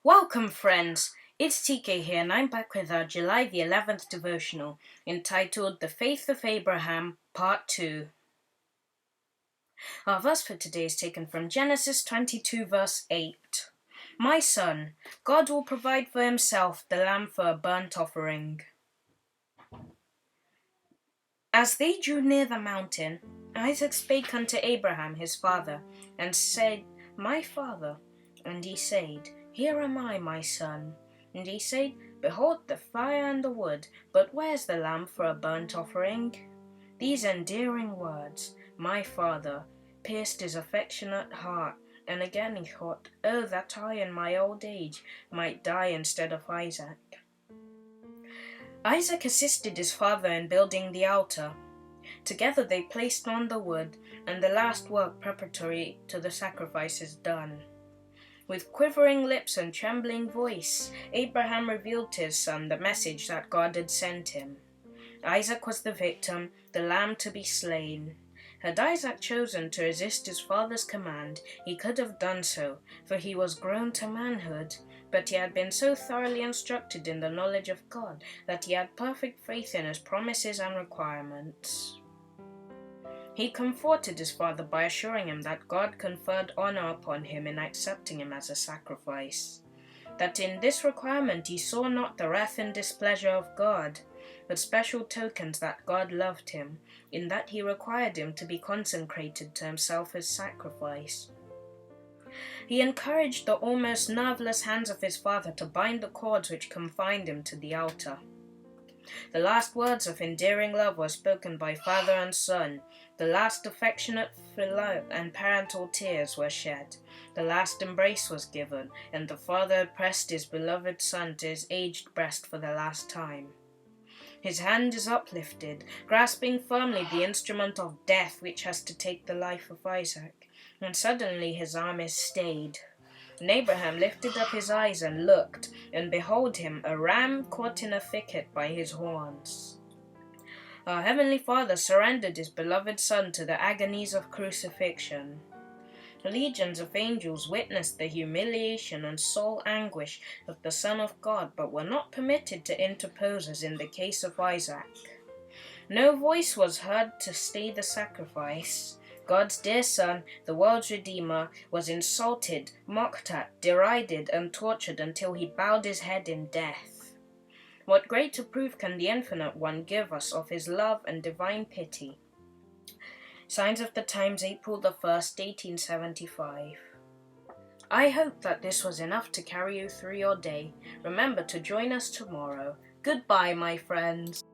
Welcome, friends. It's TK here, and I'm back with our July the 11th devotional entitled The Faith of Abraham, Part 2. Our verse for today is taken from Genesis 22, verse 8. My son, God will provide for himself the lamb for a burnt offering. As they drew near the mountain, Isaac spake unto Abraham his father, and said, My father. And he said, Here am I, my son. And he said, Behold the fire and the wood, but where's the lamb for a burnt offering? These endearing words, my father, pierced his affectionate heart, and again he thought, Oh, that I in my old age might die instead of Isaac. Isaac assisted his father in building the altar. Together they placed on the wood, and the last work preparatory to the sacrifice is done. With quivering lips and trembling voice, Abraham revealed to his son the message that God had sent him. Isaac was the victim, the lamb to be slain. Had Isaac chosen to resist his father's command, he could have done so, for he was grown to manhood, but he had been so thoroughly instructed in the knowledge of God that he had perfect faith in his promises and requirements. He comforted his father by assuring him that God conferred honor upon him in accepting him as a sacrifice, that in this requirement he saw not the wrath and displeasure of God, but special tokens that God loved him, in that he required him to be consecrated to himself as sacrifice. He encouraged the almost nerveless hands of his father to bind the cords which confined him to the altar. The last words of endearing love were spoken by father and son. The last affectionate filial and parental tears were shed. The last embrace was given, and the father pressed his beloved son to his aged breast for the last time. His hand is uplifted, grasping firmly the instrument of death which has to take the life of Isaac, and suddenly his arm is stayed. And Abraham lifted up his eyes and looked, and behold him, a ram caught in a thicket by his horns. Our Heavenly Father surrendered his beloved Son to the agonies of crucifixion. Legions of angels witnessed the humiliation and soul anguish of the Son of God, but were not permitted to interpose as in the case of Isaac. No voice was heard to stay the sacrifice. God's dear Son, the world's Redeemer, was insulted, mocked at, derided, and tortured until he bowed his head in death. What greater proof can the Infinite One give us of his love and divine pity? Signs of the Times, April the 1st, 1875. I hope that this was enough to carry you through your day. Remember to join us tomorrow. Goodbye, my friends.